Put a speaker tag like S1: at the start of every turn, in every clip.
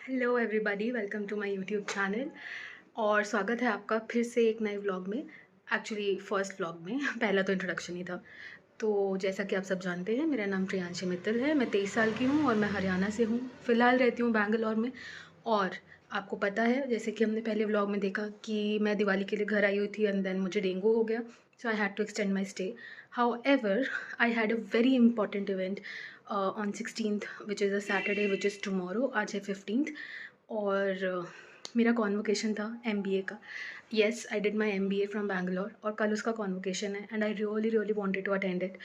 S1: Hello everybody, welcome to my YouTube channel. और स्वागत है आपका फिर से एक नए व्लॉग में। एक्चुअली फर्स्ट व्लॉग में पहला तो इंट्रोडक्शन ही था। तो जैसा कि आप सब जानते हैं, मेरा नाम प्रियांशी मित्तल है। मैं 23 साल की हूँ और मैं हरियाणा से हूँ। फ़िलहाल रहती हूँ बैंगलोर में। और आपको पता है, जैसे कि हमने पहले व्लॉग में देखा कि मैं दिवाली के लिए घर आई हुई थी एंड देन मुझे डेंगू हो गया, so I had to extend my stay. However, I had a very important event on 16th, which is a Saturday, which is tomorrow. आज है 15th। और मेरा कॉन्वोकेशन था एमबीए का। Yes, I did my MBA from Bangalore और कल उसका convocation है and I really really wanted to attend it.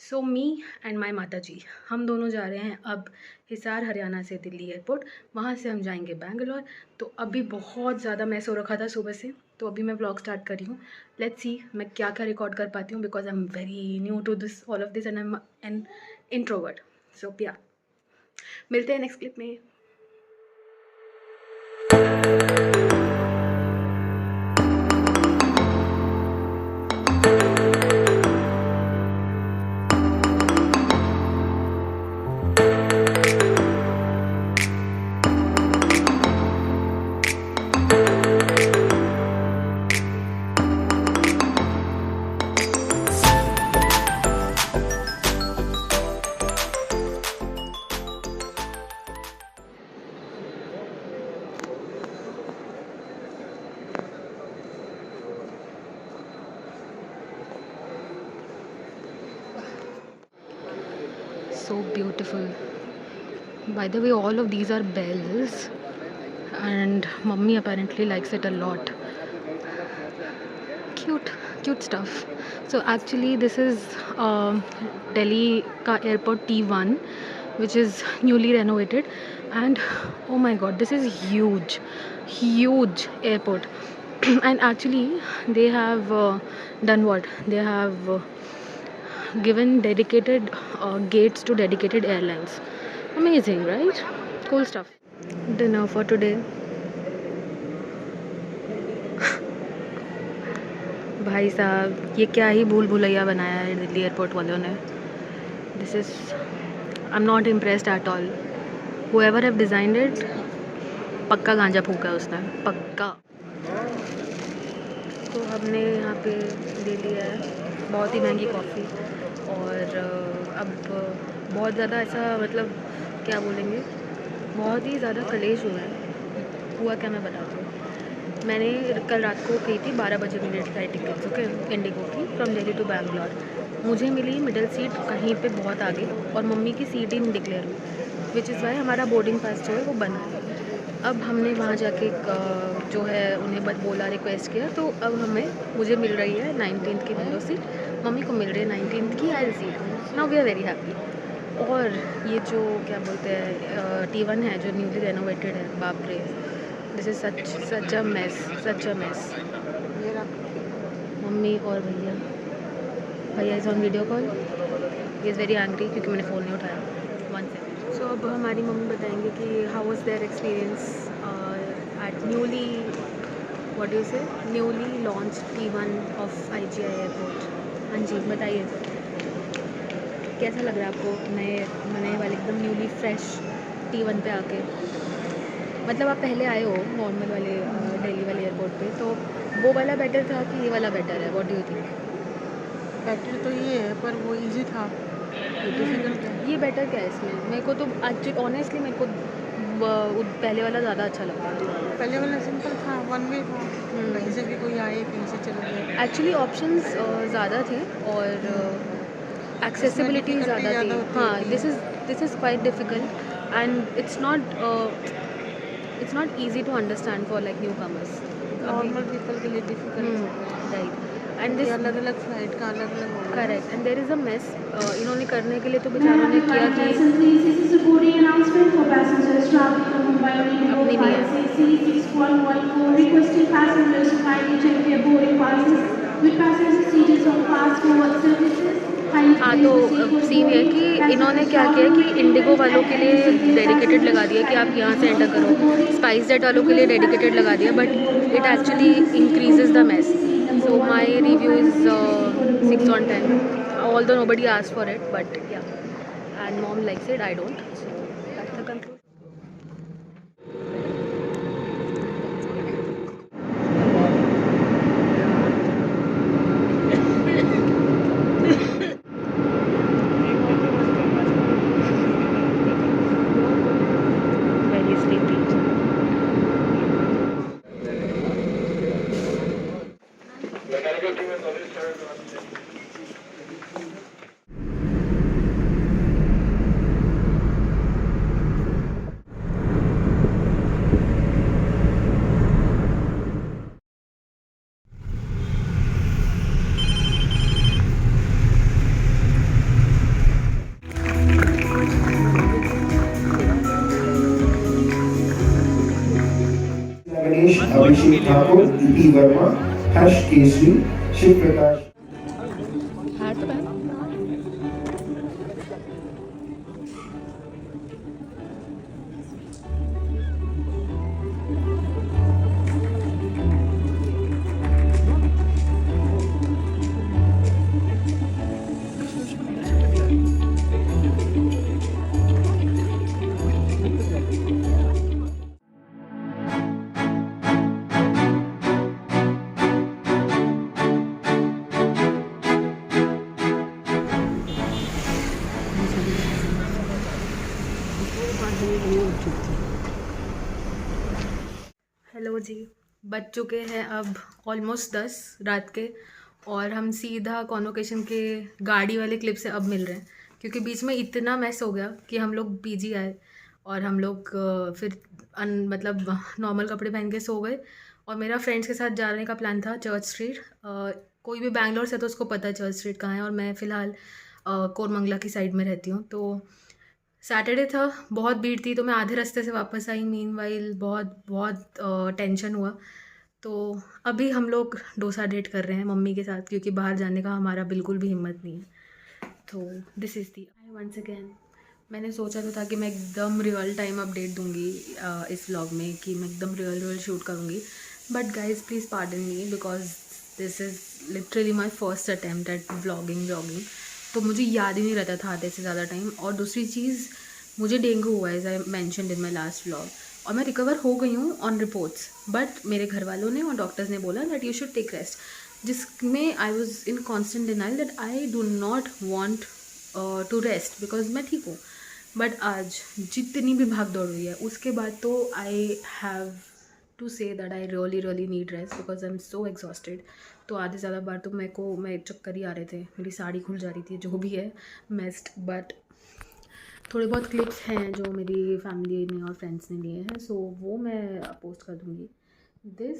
S1: So me and my माता जी, हम दोनों जा रहे हैं अब हिसार, हरियाणा से दिल्ली एयरपोर्ट। वहाँ से हम जाएंगे बैंगलोर। तो अभी बहुत ज़्यादा मैस हो रखा था सुबह से, तो अभी मैं व्लॉग स्टार्ट कर रही हूँ। लेट्स सी मैं क्या क्या रिकॉर्ड कर पाती हूँ, because I am very new to this all of this and I am an introvert. So yeah, मिलते हैं नेक्स्ट क्लिप में। So beautiful. By the way, all of these are bells, and mummy apparently likes it a lot. Cute stuff. So actually this is Delhi ka airport T1, which is newly renovated. And oh my god, this is huge airport. And actually they have done what they have given dedicated gates to dedicated airlines. Amazing, right? Cool stuff. Dinner for today. भाई साहब, ये क्या ही भूल भुलैया बनाया है Delhi airport वालों ने। This is, I am not impressed at all. Whoever have designed it, पक्का गांजा फूका है उसने, पक्का। तो हमने यहाँ पे ले लिया है बहुत ही महंगी कॉफ़ी। और अब बहुत ज़्यादा ऐसा, मतलब क्या बोलेंगे, बहुत ही ज़्यादा कलेश हुआ है। हुआ क्या, मैं बताती हूँ। मैंने कल रात को गई थी 12 बजे मेरी फ्लाइट टिकट्स, ओके, इंडिगो की, फ्रॉम दिल्ली टू बैंगलोर। मुझे मिली मिडिल सीट कहीं पे बहुत आगे, और मम्मी की सीट ही नहीं डिक्लेयर हुई, विच इज़ वाई हमारा बोर्डिंग पास जो है वो बना है। अब हमने वहाँ जाके जो है उन्हें बोला, रिक्वेस्ट किया, तो अब मुझे मिल रही है 19th की विंडो सीट, मम्मी को मिल रही है 19th की aisle seat. Now we are very happy. और ये जो क्या बोलते हैं T1 है जो न्यूली रेनोवेटेड है, बाप रे, this is such a mess. Mummy और भैया is on video call. He is very angry क्योंकि मैंने फ़ोन नहीं उठाया। One second. सो अब हमारी मम्मी बताएंगे कि how was their experience eight newly launch T1 of IGI airport. हाँ जी, बताइए कैसा लग रहा है आपको नए वाले एकदम न्यूली फ्रेश T1 पे आके। मतलब आप पहले आए हो नॉर्मल वाले दिल्ली वाले एयरपोर्ट पे, तो वो वाला बेटर था कि ये वाला बेटर है? What do you think?
S2: Better तो ये है, पर वो इजी था। डिफिकल्ट है।
S1: ये बेटर क्या है इसमें? मेरे को तो एक्चुअली ऑनेस्टली मेरे को पहले वाला ज़्यादा अच्छा लगता था।
S2: पहले वाला सिंपल था, वन वे था, कहीं से भी कोई आए कहीं से चले गए।
S1: एक्चुअली ऑप्शंस ज़्यादा थे और एक्सेसिबिलिटी ज़्यादा थी। हाँ, this is quite difficult and it's not easy to understand for like newcomers.
S2: Normal people के लिए डिफिकल्ट है।
S1: Right. And this
S2: अलग अलग फ्लाइट का अलग अलग होगा।
S1: correct. And there is a mess. इन्होंने करने के लिए तो बेचारों ने किया कि
S3: This is a boarding announcement for passengers traveling on Mumbai Indigo
S1: अपनी नहीं है।
S3: 566-6114. Requesting passengers to kindly check their boarding passes with passengers seated on class 4 services.
S1: हाँ, तो सीन ये है कि इन्होंने क्या किया कि इंडिगो वालों के लिए डेडिकेटेड लगा दिया कि आप यहाँ से एंटर करो, स्पाइस जेट वालों के लिए डेडिकेटेड लगा दिया, but it actually increases the mess. So my review is 6 on 10, although nobody asked for it, but yeah, and mom likes it, I don't, so that's the conclusion. Repeat.
S4: Ganesh Abhishek Thakur Deepi Verma Harsh Kesari Shiv Prakash
S1: hello ji, बज चुके हैं अब almost 10 रात के, और हम सीधा convocation के गाड़ी वाले क्लिप से अब मिल रहे हैं, क्योंकि बीच में इतना मैस हो गया कि हम लोग पीजी आए और हम लोग फिर मतलब नॉर्मल कपड़े पहन के सो गए। और मेरा फ्रेंड्स के साथ जाने का प्लान था चर्च स्ट्रीट। कोई भी बैंगलोर से तो उसको पता है चर्च स्ट्रीट कहाँ है, और मैं फ़िलहाल कोरमंगला की साइड में रहती हूँ। तो सैटरडे था, बहुत भीड़ थी, तो मैं आधे रास्ते से वापस आई। मीनवाइल बहुत बहुत टेंशन हुआ। तो अभी हम लोग डोसा डेट कर रहे हैं मम्मी के साथ, क्योंकि बाहर जाने का हमारा बिल्कुल भी हिम्मत नहीं है। तो this is the I once again. मैंने सोचा तो था कि मैं एकदम रियल टाइम अपडेट दूंगी इस व्लॉग में, कि मैं एकदम रियल शूट करूँगी। But guys please pardon me, because this is literally my first attempt at vlogging. तो मुझे याद ही नहीं रहता था आधे से ज़्यादा टाइम। और दूसरी चीज़, मुझे डेंगू हुआ है, as I mentioned in my last vlog, और मैं रिकवर हो गई हूँ ऑन रिपोर्ट्स। बट मेरे घर वालों ने और डॉक्टर्स ने बोला that you should take rest, जिसमें I was in constant denial that I do not want to rest, because मैं ठीक हूँ। बट आज जितनी भी भाग दौड़ हुई है उसके बाद तो I have to say that I really need rest, because I am so exhausted. तो आधे ज़्यादा बार तो मैं चक्कर ही आ रहे थे, मेरी साड़ी खुल जा रही थी, जो भी है मेस्ड। बट थोड़े बहुत क्लिप्स हैं जो मेरी फैमिली ने और फ्रेंड्स ने लिए हैं, सो वो मैं पोस्ट कर दूँगी। This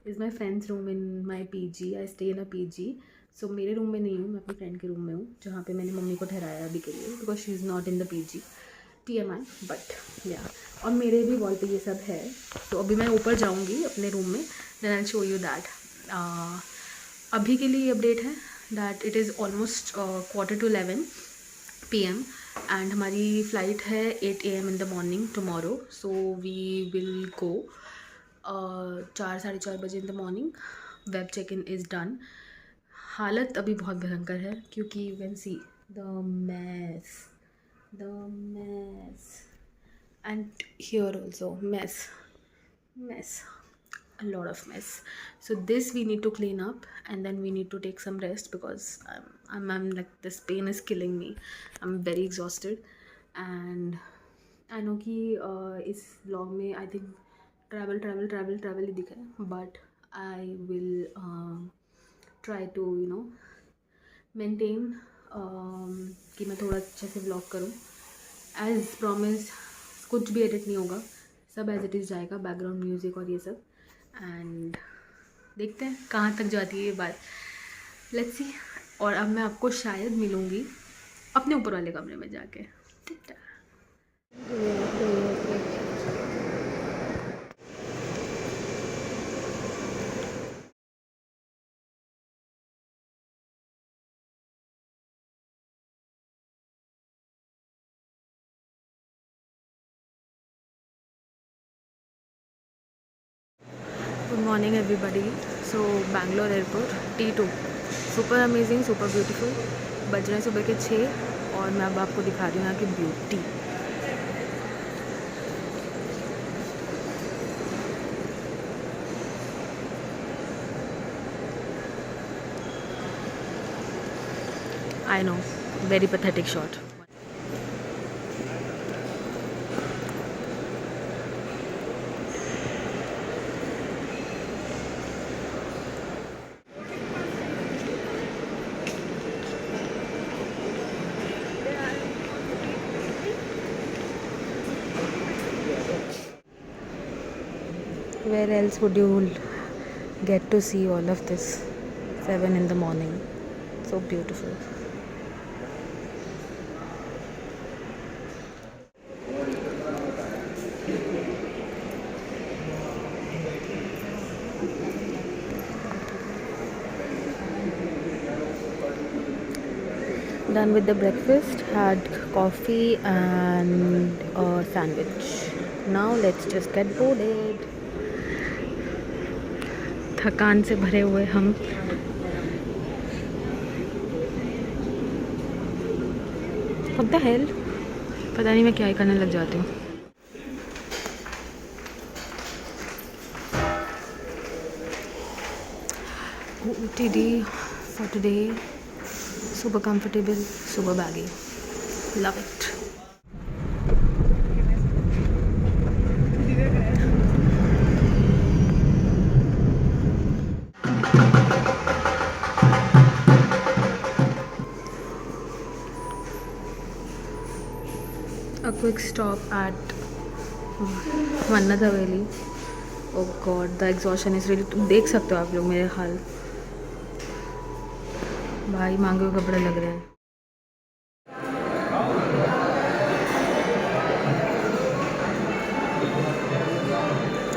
S1: is my friend's room in my PG. I stay in a PG. So मेरे रूम में नहीं हूँ, मैं अपनी फ्रेंड के रूम में हूँ, जहाँ पे मैंने मम्मी को ठहराया अभी के लिए, because she is not in the PG. TMI, but या, और मेरे भी वॉल पे ये सब है। तो अभी मैं ऊपर जाऊँगी अपने रूम में, then I show you that. अभी के लिए अपडेट है that it is almost 10:45 PM, and हमारी फ़्लाइट है 8 AM in the morning tomorrow. So we will go 4 साढ़े 4 बजे in the morning. Web check in is done. हालत अभी बहुत भयंकर है, क्योंकि you can see the mess and here also mess, a lot of mess. So this we need to clean up, and then we need to take some rest, because I'm like, this pain is killing me. I'm very exhausted, and I know कि इस vlog में I think travel ही दिखा है, but I will try to maintain कि मैं थोड़ा अच्छे से व्लॉग करूँ। एज़ प्रॉमिस कुछ भी एडिट नहीं होगा, सब एज इट इज़ जाएगा, बैकग्राउंड म्यूज़िक और ये सब। एंड देखते हैं कहाँ तक जाती है ये बात, लेट्स सी। और अब मैं आपको शायद मिलूँगी अपने ऊपर वाले कमरे में जाके। Good morning everybody. So Bangalore airport T2, super amazing, super beautiful. बज रहे हैं सुबह के 6, और मैं अब आपको दिखा रही हूँ यहाँ की beauty. I know, very pathetic shot. Where else would you get to see all of this? 7 in the morning. So beautiful. Done with the breakfast, had coffee and a sandwich. Now let's just get boarded. थकान से भरे हुए हम What the hell? पता नहीं मैं क्या ही करने लग जाती हूँ. OOTD for today. Super comfortable, super baggy. Love it. A quick stop at मन्नत हवेली. Oh God, the exhaustion is really. तुम देख सकते हो आप लोग मेरे हाल. भाई मांगे हुए कपड़े लग रहे हैं.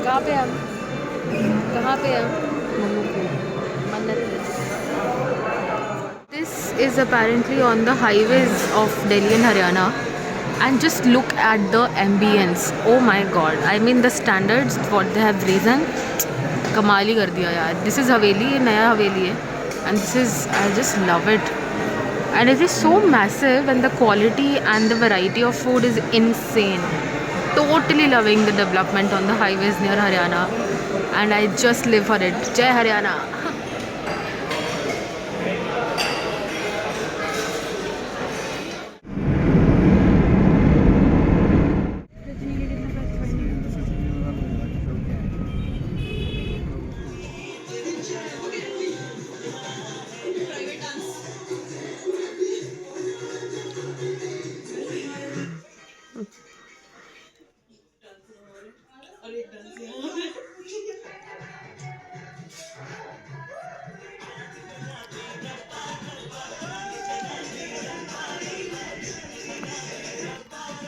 S1: कहाँ पे हम? कहाँ पे हम? मन्नत. This is apparently on the highways of Delhi and Haryana. And just look at the ambience. Oh my God. I mean the standards what they have risen. कमाल ही कर दिया यार. This is हवेली, ये नया हवेली है. And this is, I just love it. And it is so massive and the quality and the variety of food is insane. Totally loving the development on the highways near Haryana. And I just live for it. Jai Haryana.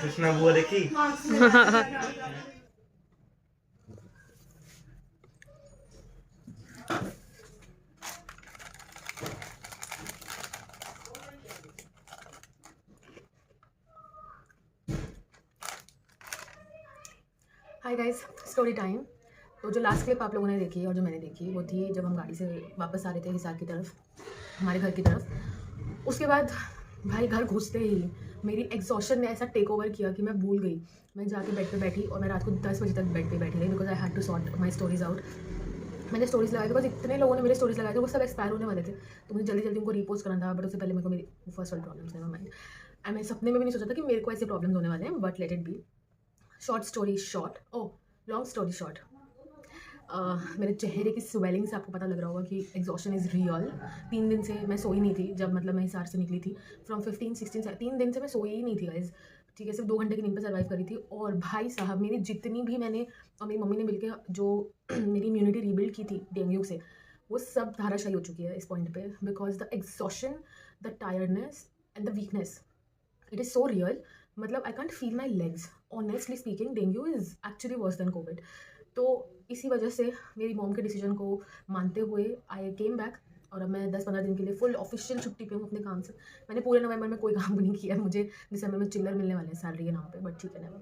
S5: Krishna बुआ देखी
S1: hi guys, story time. तो जो last clip आप लोगों ने देखी और जो मैंने देखी वो थी जब हम गाड़ी से वापस आ रहे थे हिसार की तरफ, हमारे घर की तरफ. उसके बाद भाई घर घुसते ही मेरी एग्जॉशन ने ऐसा टेक ओवर किया कि मैं भूल गई. मैं जाके बेड पे बैठी और मैं रात को 10 बजे तक बेड पे बैठी रही because I had to sort my stories out. मैंने स्टोरीज लगाई बिकॉज इतने लोगों ने मेरे स्टोरीज लगाए थे, वो सब एक्सपायर होने वाले थे, तो मुझे जल्दी जल्दी उनको रीपोस्ट करना था. बट उससे पहले मेरे को मेरी first world problems never mind. And मैं सपने में भी नहीं सोचा था कि मेरे को ऐसे प्रॉब्लम्स होने वाले हैं. But let it be. Short story short, long story short, मेरे चेहरे की स्वेलिंग से आपको पता लग रहा होगा कि एग्जॉशन इज़ रियल. 3 दिन से मैं सोई नहीं थी जब मतलब मैं हिसार से निकली थी. फ्रॉम 15-16 3 दिन से मैं सोई ही नहीं थी गाइज. ठीक है, सिर्फ 2 घंटे की नींद पर सर्वाइव करी थी. और भाई साहब मेरी जितनी भी मैंने और मेरी मम्मी ने मिलकर जो मेरी इम्यूनिटी रीबिल्ड की थी डेंगू से, वो सब धाराशायी हो चुकी है इस पॉइंट पे. Because the exhaustion, the tiredness and the weakness, it is so real. मतलब I can't feel my legs. Honestly speaking, dengue is actually worse than COVID. तो इसी वजह से मेरी मॉम के डिसीजन को मानते हुए आई केम बैक. और अब मैं 10-15 दिन के लिए फुल ऑफिशियल छुट्टी पे हूँ अपने काम से. मैंने पूरे नवंबर में कोई काम नहीं किया. मुझे दिसंबर में चिल्लर मिलने वाले हैं सैलरी के नाम पे, बट ठीक है नेवर.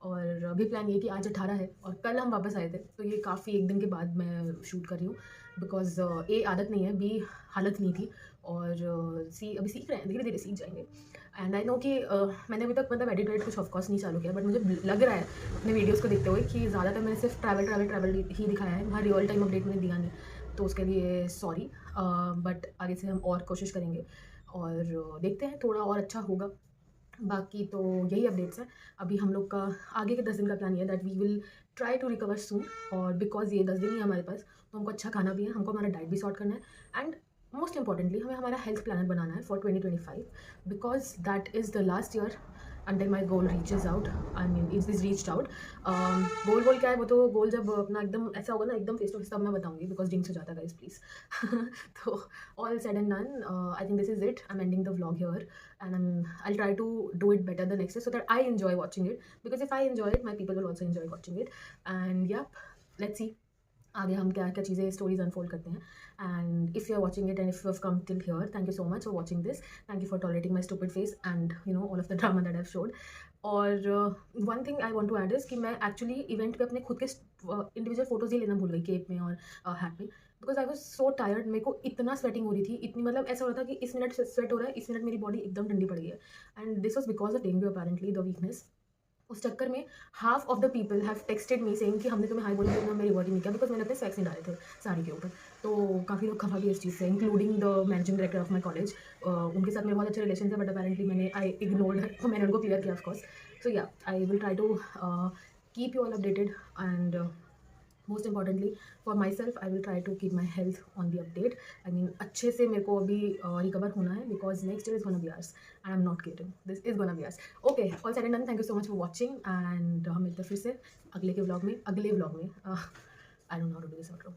S1: और अभी प्लान ये कि आज 18 है और कल हम वापस आए थे, तो ये काफ़ी 1 दिन के बाद मैं शूट कर रही हूँ. बिकॉज ए आदत नहीं है, बी हालत नहीं थी, और सी अभी सीख रहे हैं, धीरे धीरे सीख जाएंगे. एंड आई नो कि मैंने अभी तक मतलब एडिट कुछ ऑफकोर्स नहीं चालू किया, बट मुझे लग रहा है अपने वीडियोस को देखते हुए कि ज़्यादातर मैंने सिर्फ ट्रैवल ही दिखाया है. वहाँ रियल टाइम अपडेट मैंने दिया नहीं, तो उसके लिए सॉरी. बट आगे से हम और कोशिश करेंगे और देखते हैं, थोड़ा और अच्छा होगा. बाकी तो यही अपडेट्स हैं. अभी हम लोग का आगे के 10 दिन का प्लान ये है that we will try to recover soon. और बिकॉज ये 10 दिन ही है हमारे पास, तो हमको अच्छा खाना भी है, हमको हमारा डाइट भी सॉर्ट करना है. एंड मोस्ट इंपॉर्टेंटली हमें हमारा हेल्थ प्लानर बनाना है for 2025 because that is the last year until my goal reaches out. I mean it is reached out. गोल क्या है वो तो गोल जब अपना एकदम ऐसा होगा ना एकदम फेस टू फेस तब मैं बताऊंगी बिकॉज जिंक्स हो जाता है गाइस प्लीज. तो all said and done, I think this is it. I'm ending the vlog here and I'll try to do it better the next day so that I enjoy watching it, because if I enjoy it my people will also enjoy watching it. And yeah, let's see आगे हम क्या क्या चीज़ें stories unfold करते हैं. And if you are watching it and if you have come till here, thank you so much for watching this. Thank you for tolerating my stupid face and you know all of the drama that have showed. और one thing I want to add is कि मैं actually event पे अपने खुद के individual photos ही लेना भूल गई केप में और हैट में, because I was so tired. मेरे को इतना स्वेटिंग हो रही थी, इतनी मतलब ऐसा हो रहा था कि इस मिनट स्वेट हो रहा है, इस मिनट मेरी बॉडी एकदम ठंडी पड़ गई है. And this was because of dengue apparently, the weakness. उस चक्कर में half of the people have texted me saying कि हमने तुम्हें हाई बोली तो मेरी बॉडी नहीं किया, बिकॉज मैंने अपने स्वेक्स नहीं डाले थे साड़ी के ऊपर. तो काफ़ी लोग खफा भी इस चीज़ से, including the managing director of my college. उनके साथ मेरे बहुत अच्छे रिलेशन थे बट अपेरेंटली मैंने आई इग्नोर्ड, तो मैंने उनको क्लियर किया of course. So yeah, I will try to keep you all updated and most importantly for myself I will try to keep my health on the update. I mean अच्छे से मेरे को अभी recover होना है because next year is gonna be ours and I am not kidding, this is gonna be ours. Okay, all said and done, thank you so much for watching and हम मिलते हैं फिर से अगले व्लॉग में. I don't know how to do this outro.